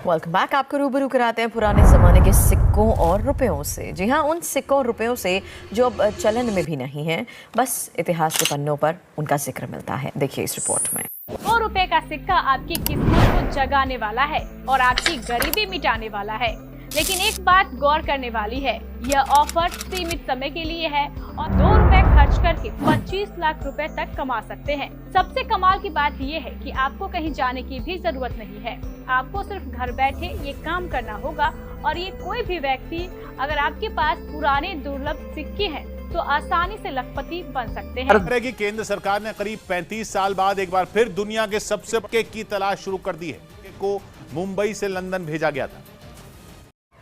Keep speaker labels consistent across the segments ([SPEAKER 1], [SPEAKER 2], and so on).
[SPEAKER 1] Welcome back. आपको रूबरू कराते हैं पुराने ज़माने के सिक्कों और रुपयों से। जी हाँ, उन सिक्कों और रुपयों से जो अब चलन में भी नहीं हैं, बस इतिहास के पन्नों पर उनका जिक्र मिलता है। देखिए इस रिपोर्ट में।
[SPEAKER 2] 2 रुपए का सिक्का आपकी किस्मत को जगाने वाला है और आपकी गरीबी मिटाने वाला है। लेकिन एक बात गौर करने वाली है, यह ऑफर सीमित समय के लिए है और 2 रुपए खर्च करके 25 लाख रुपए तक कमा सकते हैं। सबसे कमाल की बात यह है कि आपको कहीं जाने की भी जरूरत नहीं है। आपको सिर्फ घर बैठे ये काम करना होगा और ये कोई भी व्यक्ति, अगर आपके पास पुराने दुर्लभ सिक्के हैं तो आसानी से लखपति बन सकते हैं।
[SPEAKER 3] कि केंद्र सरकार ने करीब 35 साल बाद एक बार फिर दुनिया के सबसे बड़े की तलाश शुरू कर दी है। को मुंबई से लंदन भेजा गया था।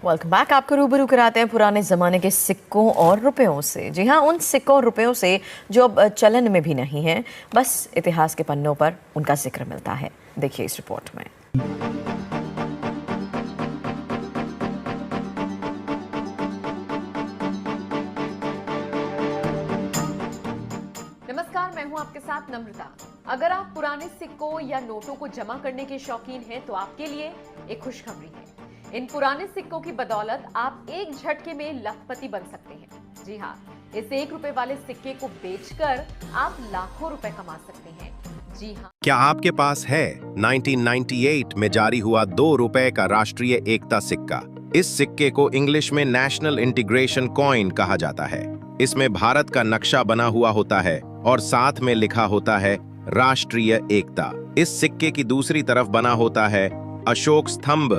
[SPEAKER 1] Welcome back. आपको रूबरू कराते हैं पुराने ज़माने के सिक्कों और रुपयों से। जी हाँ, उन सिक्कों और रुपयों से जो अब चलन में भी नहीं हैं, बस इतिहास के पन्नों पर उनका जिक्र मिलता है। देखिए इस रिपोर्ट में।
[SPEAKER 4] नमस्कार, मैं हूं आपके साथ नम्रता। अगर आप पुराने सिक्कों या नोटों को जमा करने के शौकीन हैं तो आपके लिए एक खुशखबरी है। इन पुराने सिक्कों की बदौलत आप एक झटके में लखपति बन सकते हैं। जी हाँ, इस 1 रुपए वाले सिक्के को बेचकर आप लाखों रुपए कमा सकते हैं। जी हाँ,
[SPEAKER 5] क्या आपके पास है 1998 में जारी हुआ 2 रुपए का राष्ट्रीय एकता सिक्का? इस सिक्के को इंग्लिश में नेशनल इंटीग्रेशन कॉइन कहा जाता है। इसमें भारत का नक्शा बना हुआ होता है और साथ में लिखा होता है राष्ट्रीय एकता। इस सिक्के की दूसरी तरफ बना होता है अशोक स्तंभ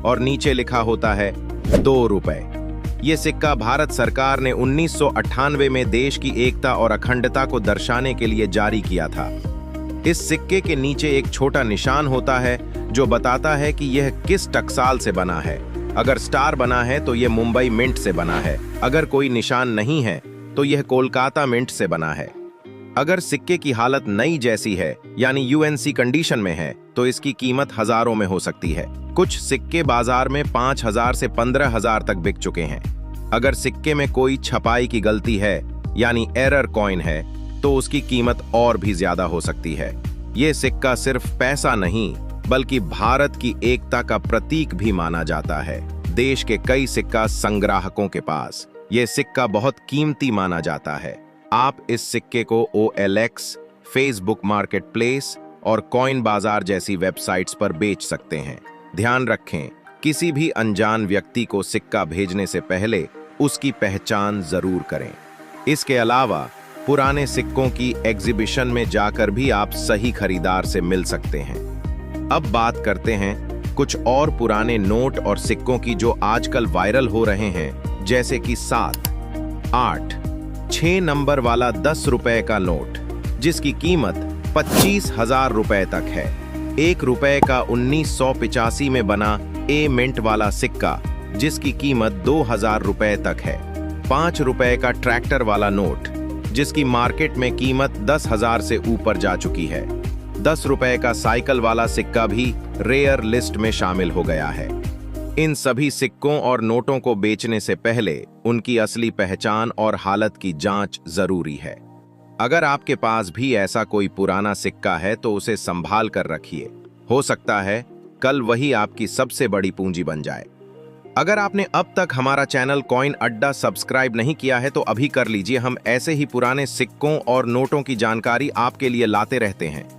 [SPEAKER 5] और नीचे लिखा होता है 2 रुपए। ये सिक्का भारत सरकार ने 1998 में देश की एकता और अखंडता को दर्शाने के लिए जारी किया था। इस सिक्के के नीचे एक छोटा निशान होता है जो बताता है कि यह किस टकसाल से बना है। अगर स्टार बना है तो यह मुंबई मिंट से बना है। अगर कोई निशान नहीं है तो यह कोलकाता मिंट से बना है। अगर सिक्के की हालत नई जैसी है, यानी यूएनसी कंडीशन में है, तो इसकी कीमत हजारों में हो सकती है। कुछ सिक्के बाजार में 5,000 से 15,000 तक बिक चुके हैं। अगर सिक्के में कोई छपाई की गलती है, यानी एरर कॉइन है, तो उसकी कीमत और भी ज्यादा हो सकती है। ये सिक्का सिर्फ पैसा नहीं, बल्कि भारत की एकता का प्रतीक भी माना जाता है। देश के कई सिक्का संग्राहकों के पास ये सिक्का बहुत कीमती माना जाता है। आप इस सिक्के को OLX, फेसबुक मार्केट प्लेस और कॉइन बाजार जैसी वेबसाइट्स पर बेच सकते हैं। ध्यान रखें, किसी भी अनजान व्यक्ति को सिक्का भेजने से पहले उसकी पहचान जरूर करें। इसके अलावा पुराने सिक्कों की एग्जीबिशन में जाकर भी आप सही खरीदार से मिल सकते हैं। अब बात करते हैं कुछ और पुराने नोट और सिक्कों की जो आजकल वायरल हो रहे हैं, जैसे कि 7, 8, 6 नंबर वाला 10 रुपए का नोट, जिसकी कीमत 25,000 रुपए तक है। 1 रुपए का 1985 में बना ए मिंट वाला सिक्का, जिसकी कीमत 2,000 रुपए तक है। 5 रुपए का ट्रैक्टर वाला नोट, जिसकी मार्केट में कीमत 10,000 से ऊपर जा चुकी है। 10 रुपए का साइकिल वाला सिक्का भी रेयर लिस्ट में शामिल हो गया है। इन सभी सिक्कों और नोटों को बेचने से पहले उनकी असली पहचान और हालत की जांच जरूरी है। अगर आपके पास भी ऐसा कोई पुराना सिक्का है तो उसे संभाल कर रखिए। हो सकता है कल वही आपकी सबसे बड़ी पूंजी बन जाए। अगर आपने अब तक हमारा चैनल कॉइन अड्डा सब्सक्राइब नहीं किया है तो अभी कर लीजिए। हम ऐसे ही पुराने सिक्कों और नोटों की जानकारी आपके लिए लाते रहते हैं।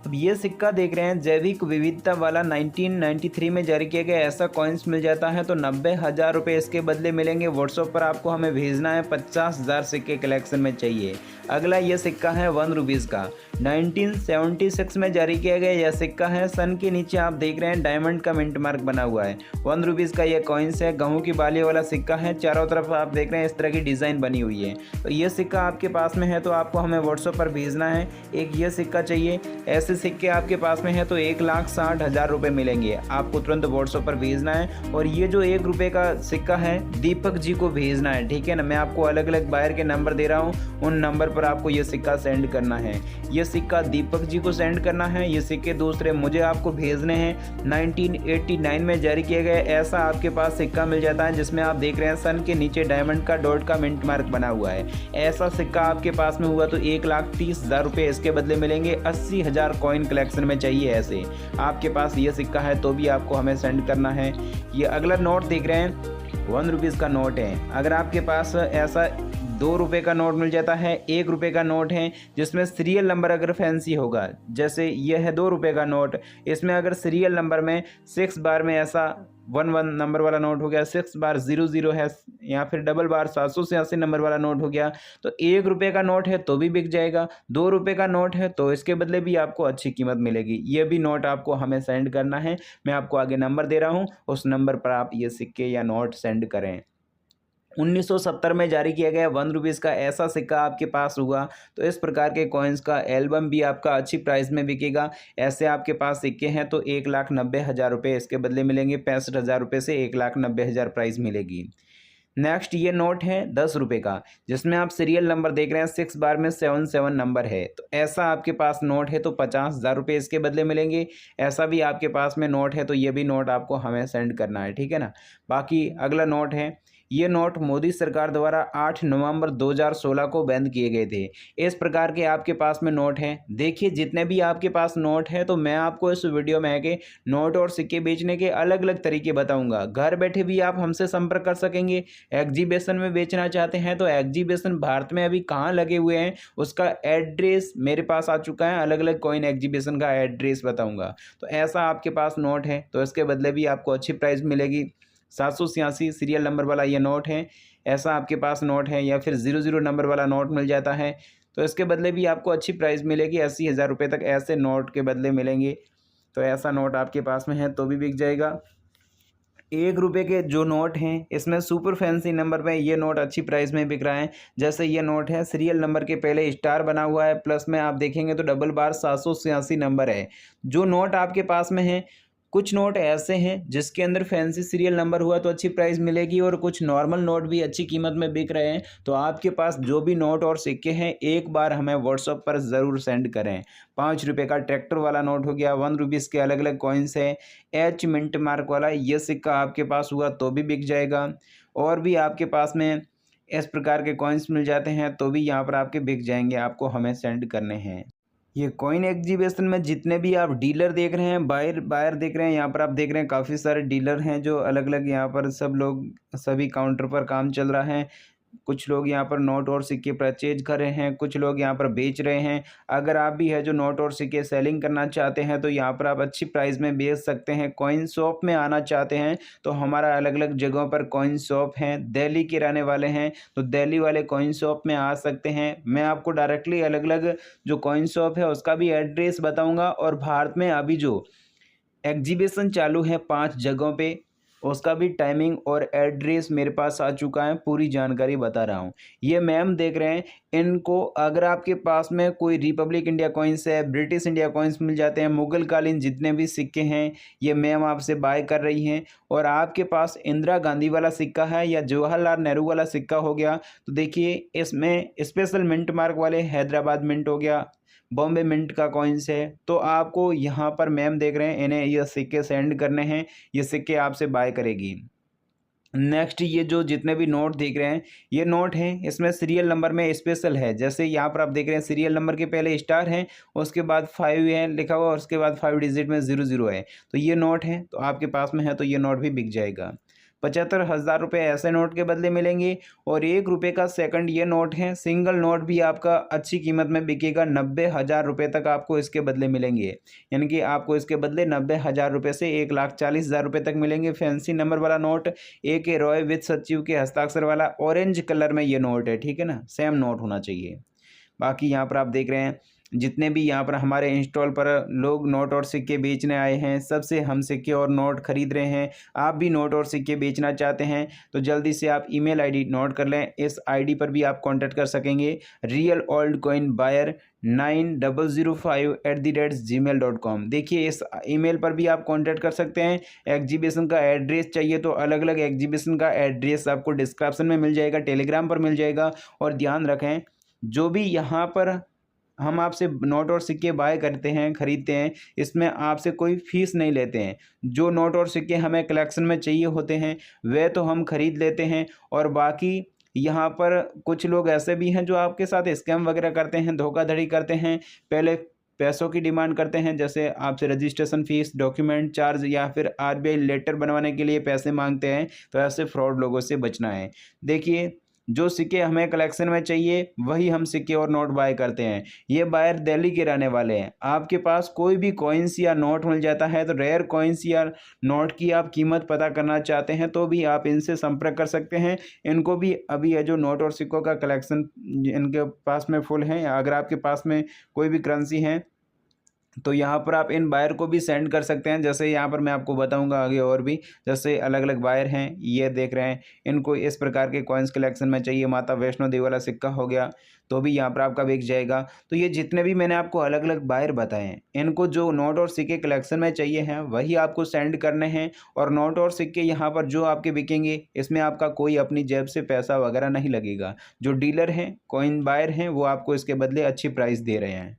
[SPEAKER 6] अब ये सिक्का देख रहे हैं, जैविक विविधता वाला 1993 में जारी किया गया। ऐसा कॉइन्स मिल जाता है तो 90,000 रुपये इसके बदले मिलेंगे। व्हाट्सएप पर आपको हमें भेजना है। 50,000 सिक्के कलेक्शन में चाहिए। अगला ये सिक्का है 1 रुपीज़ का, 1976 में जारी किया गया यह सिक्का है। सन के नीचे आप देख रहे हैं डायमंड का मिंट मार्क बना हुआ है। 1 रुपीज़ का यह कॉइन्स है। गेहूं की बाली वाला सिक्का है। चारों तरफ आप देख रहे हैं इस तरह की डिज़ाइन बनी हुई है। तो ये सिक्का आपके पास में है तो आपको हमें व्हाट्सएप पर भेजना है। एक ये सिक्का चाहिए। ऐसे सिक्के आपके पास में है तो 1,60,000 रुपये मिलेंगे। आपको तुरंत व्हाट्सएप पर भेजना है। और ये जो 1 रुपये का सिक्का है दीपक जी को भेजना है, ठीक है ना। मैं आपको अलग अलग बायर के नंबर दे रहा हूँ, उन नंबर पर आपको ये सिक्का सेंड करना है। ये सिक्का दीपक जी को सेंड करना है। ये सिक्के दूसरे मुझे आपको भेजने हैं। 1989 में जारी किया गया ऐसा आपके पास सिक्का मिल जाता है जिसमें आप देख रहे हैं सन के नीचे डायमंड का डॉट का मिंट मार्क बना हुआ है। ऐसा सिक्का आपके पास में हुआ तो 1,30,000 रुपये इसके बदले मिलेंगे। 80,000 कॉइन कलेक्शन में चाहिए ऐसे, आपके पास ये सिक्का है तो भी आपको हमें सेंड करना है। ये अगला नोट देख रहे हैं, 1 रुपीज़ का नोट है। अगर आपके पास ऐसा 2 रुपये का नोट मिल जाता है, 1 रुपये का नोट है जिसमें सीरियल नंबर अगर फैंसी होगा, जैसे ये है 2 रुपये का नोट, इसमें अगर सीरियल नंबर में 6 बार में ऐसा 11 नंबर वाला नोट हो गया, 6 बार 00 है, या फिर डबल बार 786 नंबर वाला नोट हो गया, तो 1 रुपये का नोट है तो भी बिक जाएगा। 2 रुपये का नोट है तो इसके बदले भी आपको अच्छी कीमत मिलेगी। ये भी नोट आपको हमें सेंड करना है, मैं आपको आगे नंबर दे रहा हूँ, उस नंबर पर आप ये सिक्के या नोट सेंड करें। 1970 में जारी किया गया 1 रुपीज़ का ऐसा सिक्का आपके पास हुआ तो इस प्रकार के कॉइन्स का एल्बम भी आपका अच्छी प्राइस में बिकेगा। ऐसे आपके पास सिक्के हैं तो 1,90,000 रुपये इसके बदले मिलेंगे, 65,000 रुपये से 1,90,000 प्राइस मिलेगी। नेक्स्ट ये नोट है 10 रुपये का, जिसमें आप सीरियल नंबर देख रहे हैं 6 बार में 77 नंबर है, तो ऐसा आपके पास नोट है तो 50,000 रुपये इसके बदले मिलेंगे। ऐसा भी आपके पास में नोट है तो ये भी नोट आपको हमें सेंड करना है, ठीक है ना। बाकी अगला नोट है, ये नोट मोदी सरकार द्वारा 8 नवंबर 2016 को बंद किए गए थे। इस प्रकार के आपके पास में नोट हैं। देखिए जितने भी आपके पास नोट हैं तो मैं आपको इस वीडियो में आके नोट और सिक्के बेचने के अलग अलग तरीके बताऊंगा। घर बैठे भी आप हमसे संपर्क कर सकेंगे। एग्जीबिशन में बेचना चाहते हैं तो एग्जीबिशन भारत में अभी कहाँ लगे हुए हैं उसका एड्रेस मेरे पास आ चुका है, अलग अलग कॉइन एग्जीबिशन का एड्रेस बताऊँगा। तो ऐसा आपके पास नोट है तो इसके बदले भी आपको अच्छी प्राइस मिलेगी। 786 सीरियल नंबर वाला ये नोट है, ऐसा आपके पास नोट है, या फिर 00 नंबर वाला नोट मिल जाता है तो इसके बदले भी आपको अच्छी प्राइस मिलेगी। 80,000 रुपये तक ऐसे नोट के बदले मिलेंगे। तो ऐसा नोट आपके पास में है तो भी बिक जाएगा। 1 रुपये के जो नोट हैं इसमें सुपर फैंसी नंबर में ये नोट अच्छी प्राइस में बिक रहा है। जैसे ये नोट है, सीरियल नंबर के पहले स्टार बना हुआ है, प्लस में आप देखेंगे तो डबल बार 786 नंबर है। जो नोट आपके पास में है, कुछ नोट ऐसे हैं जिसके अंदर फैंसी सीरियल नंबर हुआ तो अच्छी प्राइस मिलेगी, और कुछ नॉर्मल नोट भी अच्छी कीमत में बिक रहे हैं। तो आपके पास जो भी नोट और सिक्के हैं एक बार हमें व्हाट्सएप पर ज़रूर सेंड करें। 5 रुपये का ट्रैक्टर वाला नोट हो गया, 1 रुपीज़ के अलग अलग कॉइन्स है, एच मिंट मार्क वाला ये सिक्का आपके पास हुआ तो भी बिक जाएगा। और भी आपके पास में इस प्रकार के कॉइन्स मिल जाते हैं तो भी यहाँ पर आपके बिक जाएंगे, आपको हमें सेंड करने हैं। ये कॉइन एग्जीबिशन में जितने भी आप डीलर देख रहे हैं, बायर देख रहे हैं, यहाँ पर आप देख रहे हैं काफ़ी सारे डीलर हैं जो अलग अलग यहाँ पर सब लोग सभी काउंटर पर काम चल रहा है। कुछ लोग यहाँ पर नोट और सिक्के परचेज कर रहे हैं, कुछ लोग यहाँ पर बेच रहे हैं। अगर आप भी है जो नोट और सिक्के सेलिंग करना चाहते हैं तो यहाँ पर आप अच्छी प्राइस में बेच सकते हैं। कॉइन शॉप में आना चाहते हैं तो हमारा अलग अलग जगहों पर कॉइन शॉप हैं। दिल्ली के रहने वाले हैं तो दिल्ली वाले कॉइन शॉप में आ सकते हैं। मैं आपको डायरेक्टली अलग अलग जो कॉइन शॉप है उसका भी एड्रेस बताऊँगा, और भारत में अभी जो एग्जीबिशन चालू है 5 जगहों पे उसका भी टाइमिंग और एड्रेस मेरे पास आ चुका है, पूरी जानकारी बता रहा हूँ। ये मैम देख रहे हैं, इनको अगर आपके पास में कोई रिपब्लिक इंडिया कॉइन्स है, ब्रिटिश इंडिया कॉइन्स मिल जाते हैं, मुगल कालीन जितने भी सिक्के हैं ये मैम आपसे बाय कर रही हैं। और आपके पास इंदिरा गांधी वाला सिक्का है या जवाहरलाल नेहरू वाला सिक्का हो गया तो देखिए इसमें स्पेशल मिंट मार्क वाले हैदराबाद मिंट हो गया, बॉम्बे मिंट का कॉइन्स है, तो आपको यहाँ पर मैम देख रहे हैं इन्हें ये सिक्के सेंड करने हैं, ये सिक्के आपसे बाय करेगी। नेक्स्ट ये जो जितने भी नोट देख रहे हैं ये नोट हैं, इसमें सीरियल नंबर में स्पेशल है। जैसे यहाँ पर आप देख रहे हैं सीरियल नंबर के पहले स्टार है, उसके बाद 5 है लिखा हुआ, और उसके बाद 5 डिजिट में 00 है, तो ये नोट है तो आपके पास में है तो ये नोट भी बिक जाएगा। 75,000 रुपये ऐसे नोट के बदले मिलेंगे। और 1 रुपये का सेकंड ये नोट है, सिंगल नोट भी आपका अच्छी कीमत में बिकेगा, 90,000 रुपये तक आपको इसके बदले मिलेंगे। यानी कि आपको इसके बदले 90,000 रुपये से 1,40,000 रुपये तक मिलेंगे। फैंसी नंबर वाला नोट AK रॉय विद सचिव के हस्ताक्षर वाला ऑरेंज कलर में ये नोट है, ठीक है ना, सेम नोट होना चाहिए। बाकी यहाँ पर आप देख रहे हैं जितने भी यहाँ पर हमारे इंस्टॉल पर लोग नोट और सिक्के बेचने आए हैं, सबसे हम सिक्के और नोट खरीद रहे हैं। आप भी नोट और सिक्के बेचना चाहते हैं तो जल्दी से आप ईमेल आईडी नोट कर लें, इस आईडी पर भी आप कांटेक्ट कर सकेंगे, real old coin buyer 9005@gmail.com। देखिए इस ईमेल पर भी आप कांटेक्ट कर सकते हैं। एग्जीबिशन का एड्रेस चाहिए तो अलग अलग एग्जीबिशन का एड्रेस आपको डिस्क्रिप्शन में मिल जाएगा, टेलीग्राम पर मिल जाएगा। और ध्यान रखें जो भी यहाँ पर हम आपसे नोट और सिक्के बाय करते हैं, खरीदते हैं, इसमें आपसे कोई फीस नहीं लेते हैं। जो नोट और सिक्के हमें कलेक्शन में चाहिए होते हैं वे तो हम खरीद लेते हैं, और बाकी यहाँ पर कुछ लोग ऐसे भी हैं जो आपके साथ स्कैम वगैरह करते हैं, धोखाधड़ी करते हैं। पहले पैसों की डिमांड करते हैं, जैसे आपसे रजिस्ट्रेशन फीस, डॉक्यूमेंट चार्ज या फिर आरबीआई लेटर बनवाने के लिए पैसे मांगते हैं, तो ऐसे फ्रॉड लोगों से बचना है। देखिए, जो सिक्के हमें कलेक्शन में चाहिए वही हम सिक्के और नोट बाय करते हैं। ये बायर दिल्ली के रहने वाले हैं। आपके पास कोई भी कॉइन्स या नोट मिल जाता है तो रेयर कॉइन्स या नोट की आप कीमत पता करना चाहते हैं तो भी आप इनसे संपर्क कर सकते हैं। इनको भी अभी ये जो नोट और सिक्कों का कलेक्शन इनके पास में फुल है। अगर आपके पास में कोई भी करेंसी है तो यहाँ पर आप इन बायर को भी सेंड कर सकते हैं। जैसे यहाँ पर मैं आपको बताऊंगा आगे और भी, जैसे अलग अलग बायर हैं, ये देख रहे हैं, इनको इस प्रकार के कॉइन्स कलेक्शन में चाहिए। माता वैष्णो देवी वाला सिक्का हो गया तो भी यहाँ पर आपका बिक जाएगा। तो ये जितने भी मैंने आपको अलग अलग बायर बताए हैं, इनको जो नोट और सिक्के कलेक्शन में चाहिए हैं वही आपको सेंड करने हैं। और नोट और सिक्के यहाँ पर जो आपके बिकेंगे इसमें आपका कोई अपनी जेब से पैसा वगैरह नहीं लगेगा। जो डीलर हैं, कॉइन बायर हैं, वो आपको इसके बदले अच्छी प्राइस दे रहे हैं।